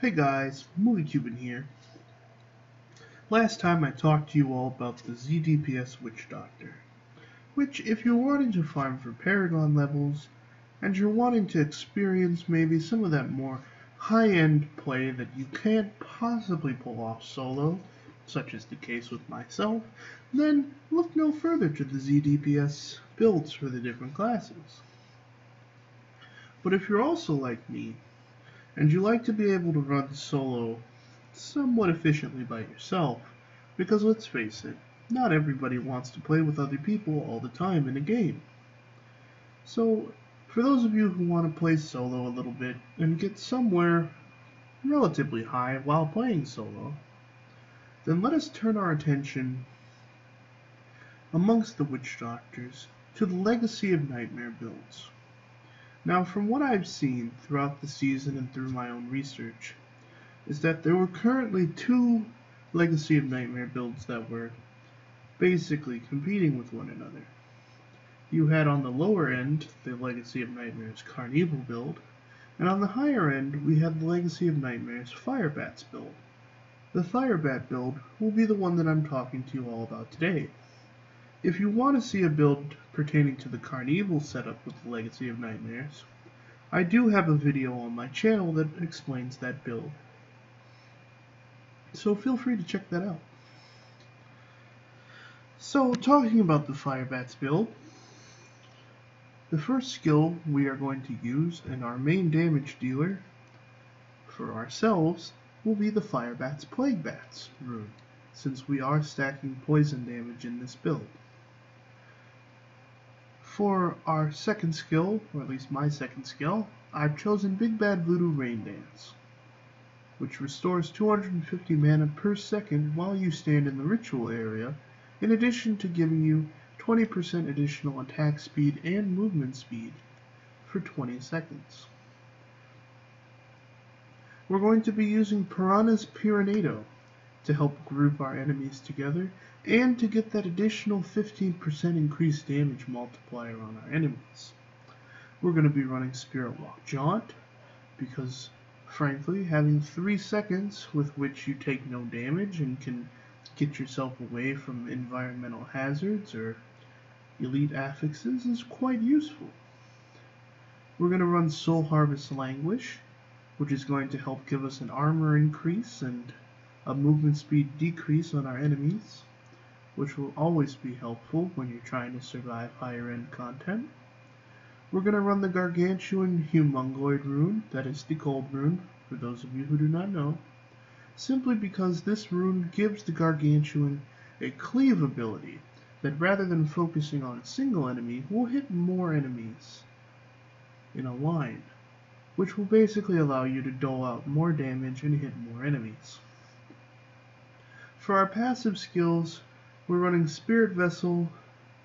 Hey guys, TheMovieCuban here. Last time I talked to you all about the ZDPS Witch Doctor, which if you're wanting to farm for paragon levels, and you're wanting to experience maybe some of that more high-end play that you can't possibly pull off solo, such as the case with myself, then look no further to the ZDPS builds for the different classes. But if you're also like me, and you like to be able to run solo somewhat efficiently by yourself, because let's face it, not everybody wants to play with other people all the time in a game. So, for those of you who want to play solo a little bit and get somewhere relatively high while playing solo, then let us turn our attention amongst the Witch Doctors to the Legacy of Nightmare builds. Now, from what I've seen throughout the season and through my own research, is that there were currently two Legacy of Nightmare builds that were basically competing with one another. You had on the lower end the Legacy of Nightmare's Carnival build, and on the higher end we had the Legacy of Nightmare's Firebats build. The Firebat build will be the one that I'm talking to you all about today. If you want to see a build pertaining to the Carnival setup with the Legacy of Nightmares, I do have a video on my channel that explains that build. So feel free to check that out. So talking about the Firebats build, the first skill we are going to use and our main damage dealer for ourselves will be the Firebats Plague Bats rune, since we are stacking poison damage in this build. For our second skill, or at least my second skill, I've chosen Big Bad Voodoo Rain Dance, which restores 250 mana per second while you stand in the ritual area, in addition to giving you 20% additional attack speed and movement speed for 20 seconds. We're going to be using Piranha's Pyranado to help group our enemies together and to get that additional 15% increased damage multiplier on our enemies. We're going to be running Spirit Walk Jaunt because, frankly, having 3 seconds with which you take no damage and can get yourself away from environmental hazards or elite affixes is quite useful. We're going to run Soul Harvest Languish, which is going to help give us an armor increase and a movement speed decrease on our enemies, which will always be helpful when you're trying to survive higher end content. We're going to run the Gargantuan Humungoid rune, that is the gold rune, for those of you who do not know, simply because this rune gives the Gargantuan a cleave ability that rather than focusing on a single enemy, will hit more enemies in a line, which will basically allow you to dole out more damage and hit more enemies. For our passive skills, we're running Spirit Vessel,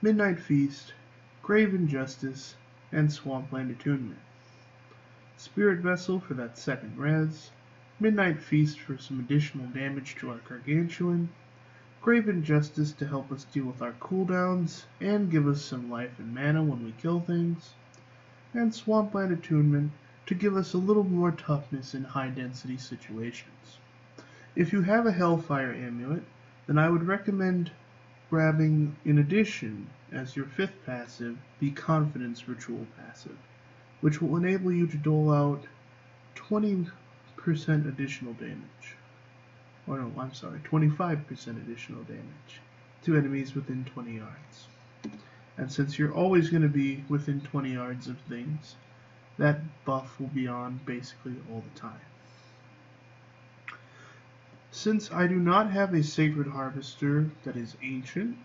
Midnight Feast, Grave Injustice, and Swampland Attunement. Spirit Vessel for that second res, Midnight Feast for some additional damage to our Gargantuan, Grave Injustice to help us deal with our cooldowns and give us some life and mana when we kill things, and Swampland Attunement to give us a little more toughness in high density situations. If you have a Hellfire Amulet, then I would recommend grabbing, in addition, as your 5th passive, the Confidence Ritual passive, which will enable you to dole out 20% additional damage. Or no, I'm sorry, 25% additional damage to enemies within 20 yards. And since you're always going to be within 20 yards of things, that buff will be on basically all the time. Since I do not have a Sacred Harvester that is ancient,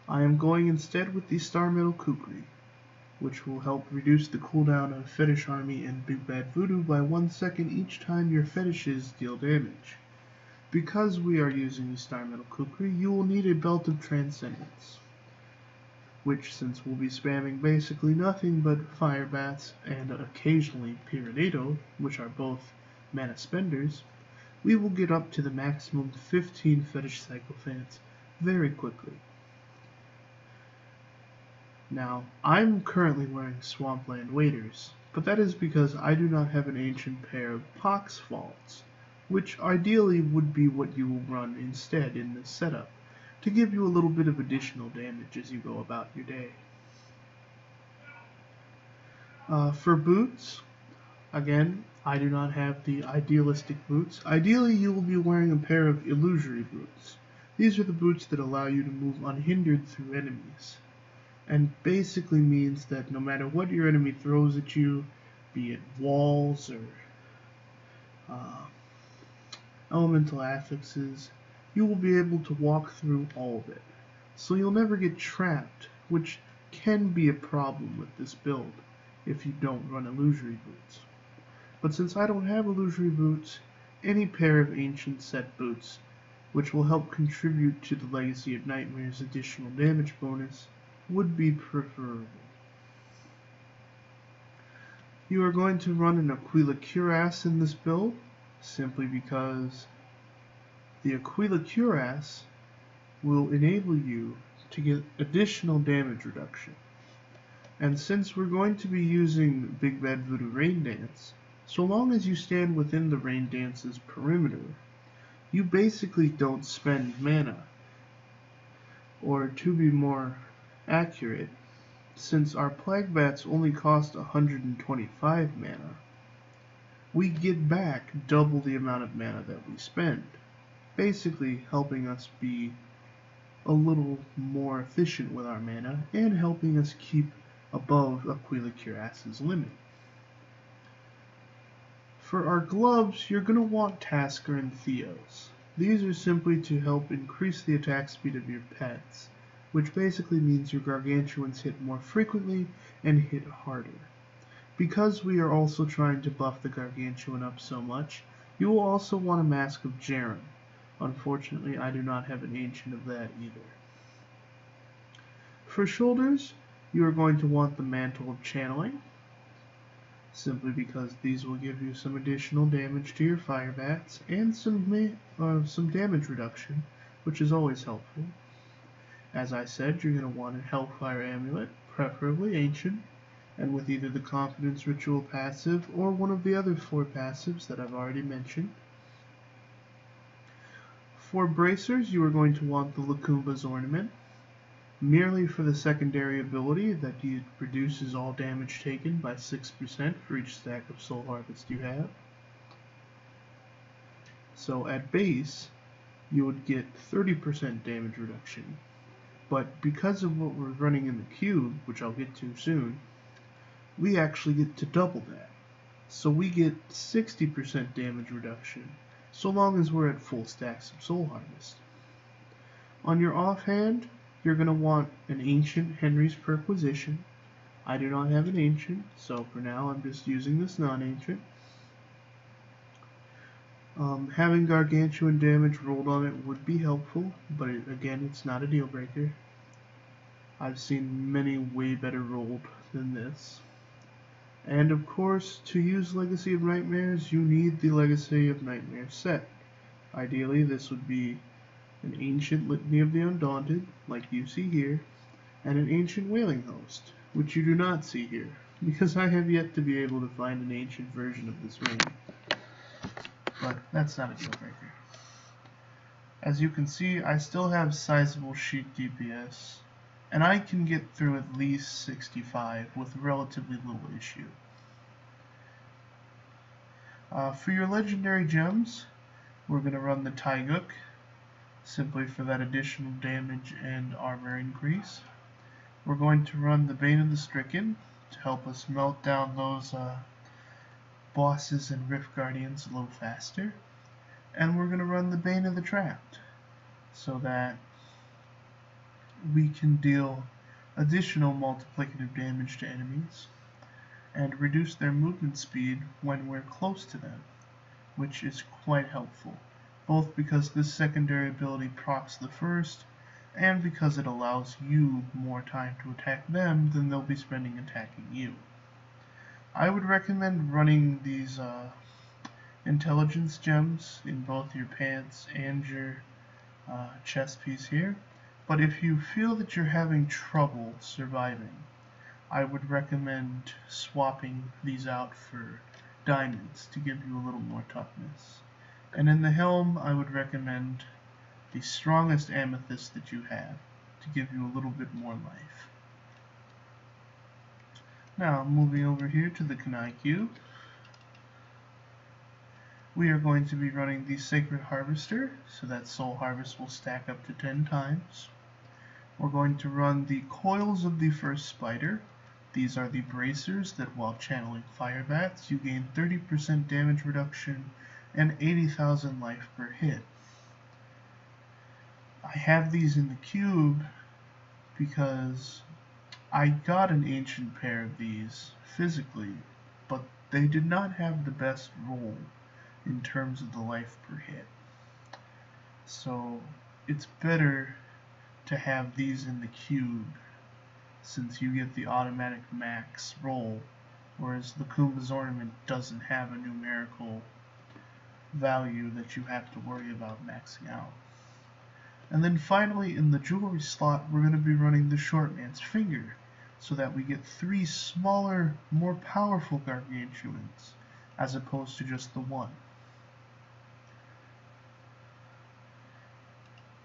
I am going instead with the Star Metal Kukri, which will help reduce the cooldown of Fetish Army and Big Bad Voodoo by 1 second each time your fetishes deal damage. Because we are using the Star Metal Kukri, you will need a Belt of Transcendence, which, since we'll be spamming basically nothing but Firebats and occasionally Pyranado, which are both mana spenders, we will get up to the maximum 15 Fetish Sycophants very quickly. Now, I'm currently wearing Swampland Waders, but that is because I do not have an ancient pair of Pox Faults, which ideally would be what you will run instead in this setup, to give you a little bit of additional damage as you go about your day. For boots, again, I do not have the idealistic boots. Ideally, you will be wearing a pair of illusory boots. These are the boots that allow you to move unhindered through enemies, and basically means that no matter what your enemy throws at you, be it walls or elemental affixes, you will be able to walk through all of it. So you'll never get trapped, which can be a problem with this build if you don't run illusory boots. But since I don't have illusory boots, any pair of ancient set boots, which will help contribute to the Legacy of Nightmare's additional damage bonus, would be preferable. You are going to run an Aquila Cuirass in this build, simply because the Aquila Cuirass will enable you to get additional damage reduction. And since we're going to be using Big Bad Voodoo Rain Dance, so long as you stand within the Rain Dance's perimeter, you basically don't spend mana. Or to be more accurate, since our Plague Bats only cost 125 mana, we get back double the amount of mana that we spend, basically helping us be a little more efficient with our mana and helping us keep above Aquila Cuirass's limit. For our gloves, you're going to want Tasker and Theos. These are simply to help increase the attack speed of your pets, which basically means your Gargantuans hit more frequently and hit harder. Because we are also trying to buff the Gargantuan up so much, you will also want a Mask of Jaren. Unfortunately, I do not have an Ancient of that either. For shoulders, you are going to want the Mantle of Channeling, simply because these will give you some additional damage to your Firebats and some damage reduction, which is always helpful. As I said, you're going to want a Hellfire Amulet, preferably Ancient, and with either the Confidence Ritual passive or one of the other 4 passives that I've already mentioned. For bracers, you are going to want the Lakumba's Ornament, merely for the secondary ability that it reduces all damage taken by 6% for each stack of Soul Harvest you have. So at base, you would get 30% damage reduction, but because of what we're running in the cube, which I'll get to soon, we actually get to double that. So we get 60% damage reduction, so long as we're at full stacks of Soul Harvest. On your offhand, you're going to want an Ancient Henry's Perquisition. I do not have an Ancient, so for now I'm just using this non-Ancient. Having Gargantuan damage rolled on it would be helpful, but again, it's not a deal breaker. I've seen many way better rolled than this. And of course, to use Legacy of Nightmares, you need the Legacy of Nightmares set. Ideally, this would be an Ancient Litany of the Undaunted, like you see here, and an Ancient Wailing Host, which you do not see here, because I have yet to be able to find an Ancient version of this ring. But that's not a deal breaker. As you can see, I still have sizable sheet DPS, and I can get through at least 65 with relatively little issue. For your legendary gems, we're going to run the Taiguk, simply for that additional damage and armor increase. We're going to run the Bane of the Stricken to help us melt down those bosses and Rift Guardians a little faster. And we're going to run the Bane of the Trapped, so that we can deal additional multiplicative damage to enemies and reduce their movement speed when we're close to them, which is quite helpful, both because this secondary ability procs the first and because it allows you more time to attack them than they'll be spending attacking you. I would recommend running these intelligence gems in both your pants and your chest piece here, but if you feel that you're having trouble surviving, I would recommend swapping these out for diamonds to give you a little more toughness. And in the helm, I would recommend the strongest amethyst that you have to give you a little bit more life. Now, moving over here to the kanai cube, we are going to be running the Sacred Harvester, so that soul harvest will stack up to 10 times. We're going to run the Coils of the First Spider. These are the bracers that while channeling Firebats, you gain 30% damage reduction and 80,000 life per hit. I have these in the cube because I got an ancient pair of these physically, but they did not have the best roll in terms of the life per hit. So it's better to have these in the cube since you get the automatic max roll, whereas the Kumba's ornament doesn't have a numerical value that you have to worry about maxing out. And then finally in the jewelry slot we're going to be running the Short Man's Finger so that we get 3 smaller, more powerful gargantuans as opposed to just the one.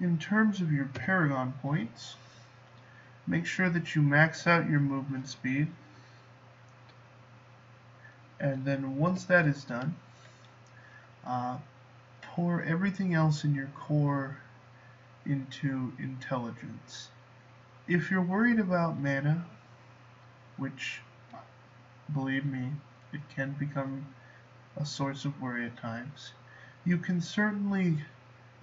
In terms of your paragon points, make sure that you max out your movement speed, and then once that is done, pour everything else in your core into intelligence. If you're worried about mana, which, believe me, it can become a source of worry at times, you can certainly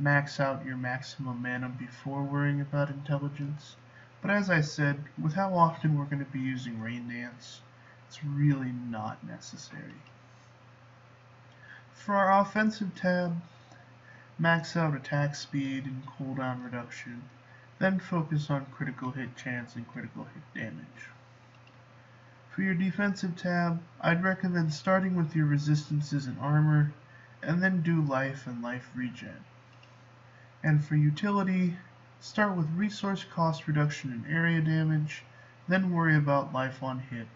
max out your maximum mana before worrying about intelligence, but as I said, with how often we're going to be using Rain Dance, it's really not necessary. For our offensive tab, max out attack speed and cooldown reduction, then focus on critical hit chance and critical hit damage. For your defensive tab, I'd recommend starting with your resistances and armor, and then do life and life regen. And for utility, start with resource cost reduction and area damage, then worry about life on hit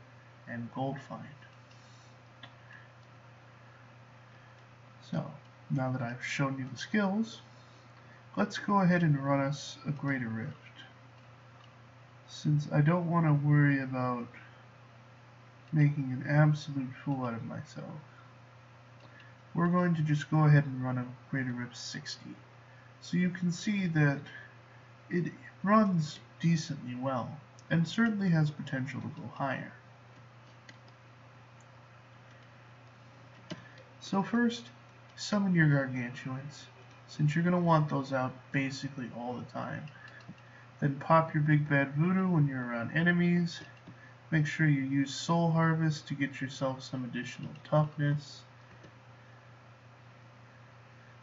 and gold find. So, now that I've shown you the skills, let's go ahead and run us a Greater Rift. Since I don't want to worry about making an absolute fool out of myself, we're going to just go ahead and run a Greater Rift 60. So you can see that it runs decently well, and certainly has potential to go higher. So first, summon your gargantuans, since you're going to want those out basically all the time. Then pop your big bad voodoo when you're around enemies. Make sure you use Soul Harvest to get yourself some additional toughness.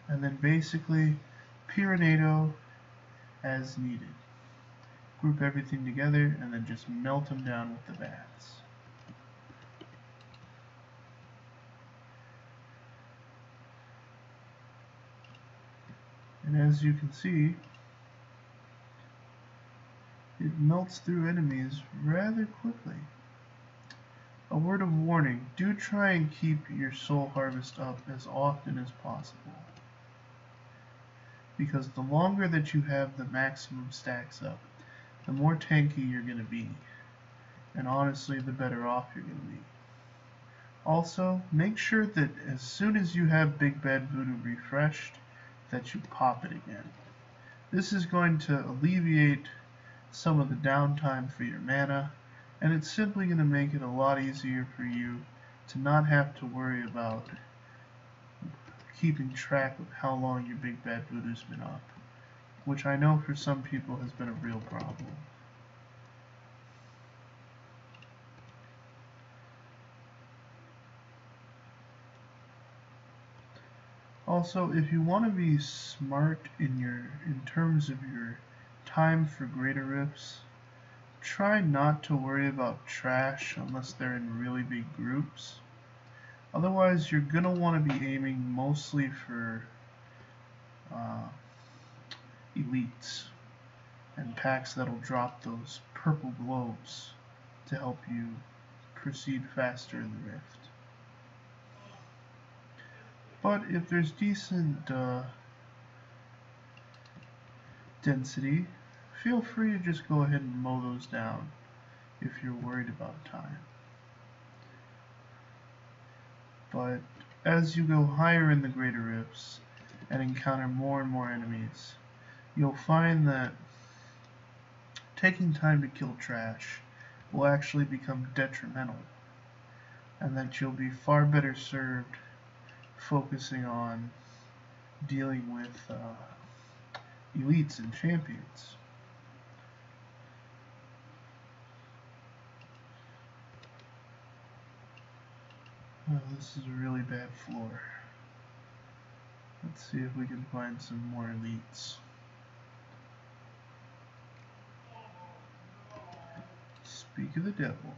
And then basically, Pyranado as needed. Group everything together and then just melt them down with the bats. And as you can see, it melts through enemies rather quickly. A word of warning, do try and keep your soul harvest up as often as possible, because the longer that you have the maximum stacks up, the more tanky you're going to be, and honestly the better off you're going to be. Also, make sure that as soon as you have Big Bad Voodoo refreshed, that you pop it again. This is going to alleviate some of the downtime for your mana, and it's simply going to make it a lot easier for you to not have to worry about keeping track of how long your Big Bad Voodoo's been up, which I know for some people has been a real problem. Also, if you want to be smart in terms of your time for Greater Rifts, try not to worry about trash unless they're in really big groups. Otherwise, you're going to want to be aiming mostly for elites and packs that'll drop those purple globes to help you proceed faster in the rift. But if there's decent density, feel free to just go ahead and mow those down if you're worried about time. But as you go higher in the greater rifts and encounter more and more enemies, you'll find that taking time to kill trash will actually become detrimental, and that you'll be far better served focusing on dealing with elites and champions. Oh, this is a really bad floor. Let's see if we can find some more elites. Speak of the devil.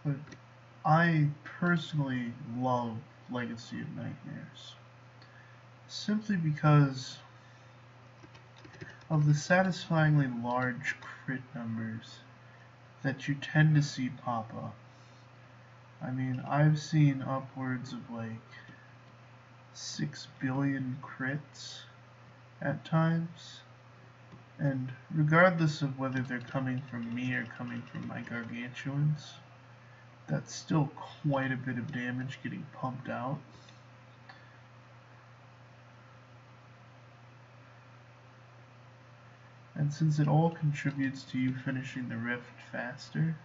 But I personally love Legacy of Nightmares, simply because of the satisfyingly large crit numbers that you tend to see pop up. I mean, I've seen upwards of like 6 billion crits at times, and regardless of whether they're coming from me or coming from my gargantuans, that's still quite a bit of damage getting pumped out. And since it all contributes to you finishing the rift faster,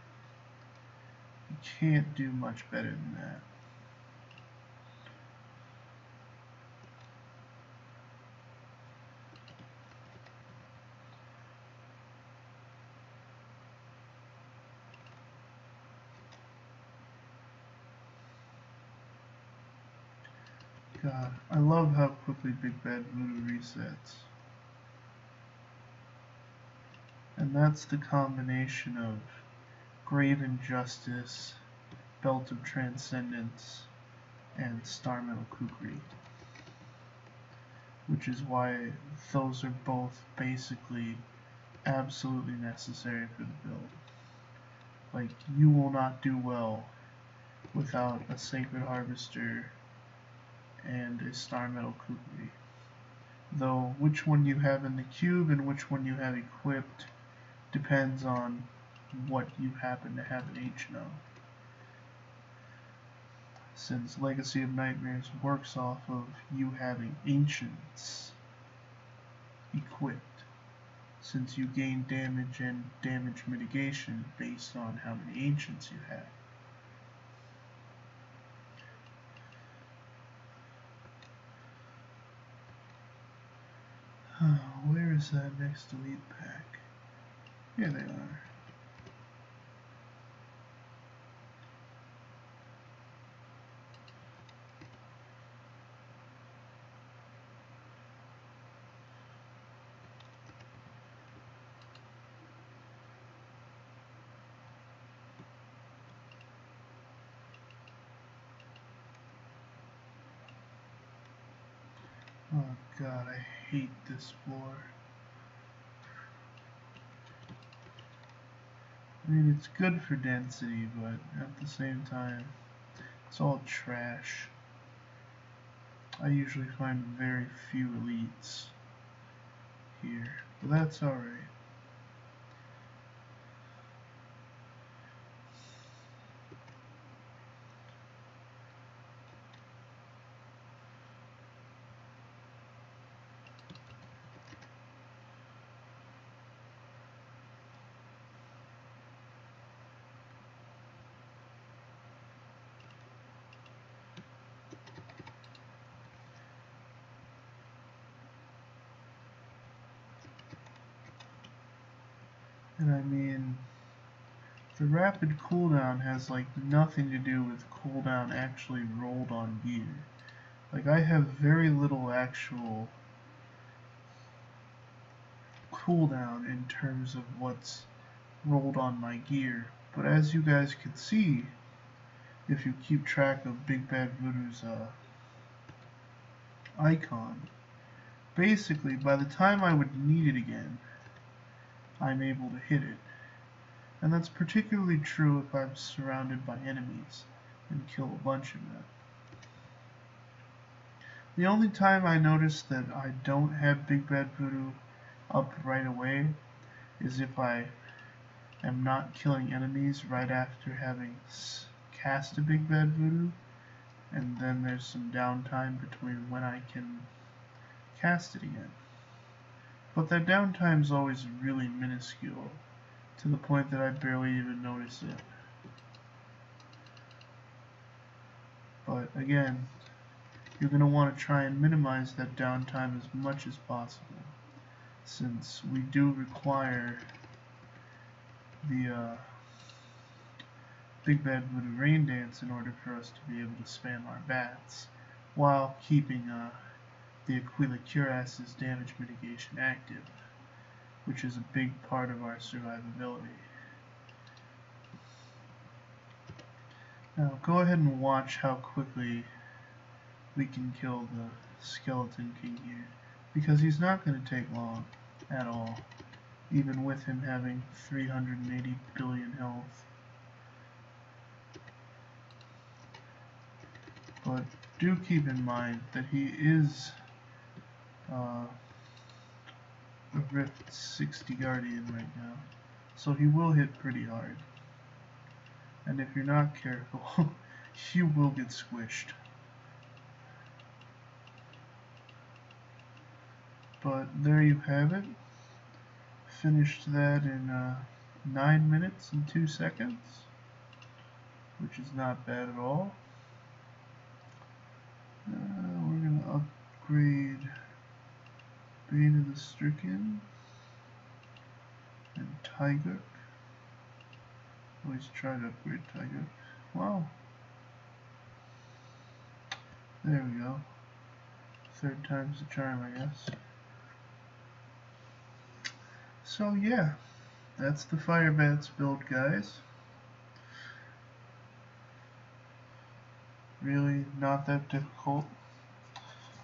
you can't do much better than that. God, I love how quickly Big Bad Voodoo resets. And that's the combination of Grave Injustice, Belt of Transcendence, and Star Metal Kukri. Which is why those are both basically absolutely necessary for the build. Like, you will not do well without a Sacred Harvester and a Star Metal Kukri. Though which one you have in the cube and which one you have equipped depends on what you happen to have an H of. Since Legacy of Nightmares works off of you having Ancients equipped, since you gain damage and damage mitigation based on how many Ancients you have. Where is that next elite pack? Here they are. Oh god, I hate this floor. I mean, it's good for density, but at the same time, it's all trash. I usually find very few elites here, but that's alright. And I mean, the rapid cooldown has like nothing to do with cooldown actually rolled on gear. Like, I have very little actual cooldown in terms of what's rolled on my gear, but as you guys can see, if you keep track of Big Bad Voodoo's icon, basically by the time I would need it again, I'm able to hit it. And that's particularly true if I'm surrounded by enemies and kill a bunch of them. The only time I notice that I don't have Big Bad Voodoo up right away is if I am not killing enemies right after having cast a Big Bad Voodoo, and then there's some downtime between when I can cast it again. But that downtime is always really minuscule, to the point that I barely even notice it. But again, you're going to want to try and minimize that downtime as much as possible, since we do require the Big Bad Voodoo Rain Dance in order for us to be able to spam our bats, while keeping the Aquila Cuirass's damage mitigation active, which is a big part of our survivability. Now go ahead and watch how quickly we can kill the Skeleton King here, because he's not going to take long at all, even with him having 380 billion health. But do keep in mind that he is a Rift 60 Guardian right now, so he will hit pretty hard. And if you're not careful, you will get squished. But there you have it. Finished that in 9 minutes and 2 seconds, which is not bad at all. We're going to upgrade Bane of the Stricken and Tiger. Always try to upgrade Tiger. Wow. There we go. Third time's the charm, I guess. So yeah, that's the Firebats build, guys. Really not that difficult.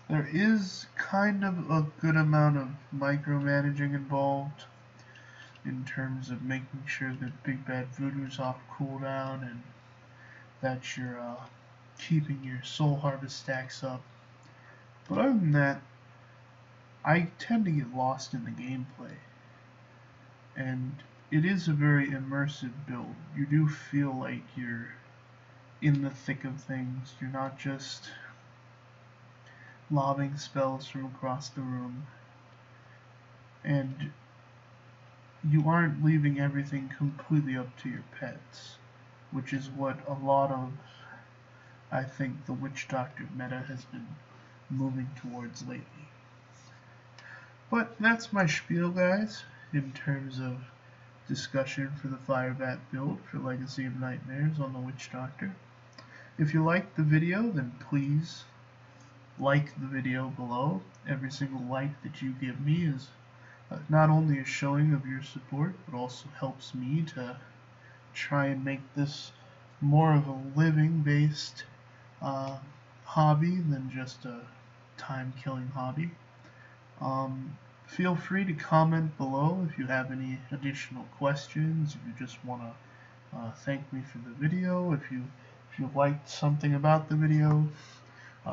There is kind of a good amount of micromanaging involved in terms of making sure that Big Bad Voodoo's off cooldown and that you're keeping your soul harvest stacks up. But other than that, I tend to get lost in the gameplay. And it is a very immersive build. You do feel like you're in the thick of things. You're not just lobbing spells from across the room. And you aren't leaving everything completely up to your pets, which is what a lot of, I think, the Witch Doctor meta has been moving towards lately. But that's my spiel, guys, in terms of discussion for the Firebat build for Legacy of Nightmares on the Witch Doctor. If you liked the video, then please like the video below. Every single like that you give me is not only a showing of your support, but also helps me to try and make this more of a living-based hobby than just a time-killing hobby. Feel free to comment below if you have any additional questions, if you just want to thank me for the video, if you liked something about the video.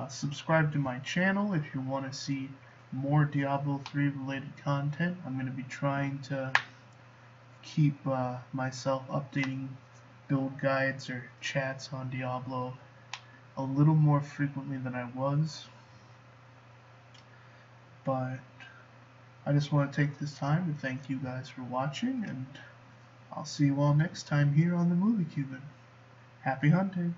Subscribe to my channel if you want to see more Diablo 3 related content. I'm going to be trying to keep myself updating build guides or chats on Diablo a little more frequently than I was. But I just want to take this time to thank you guys for watching, and I'll see you all next time here on the Movie Cuban. Happy hunting!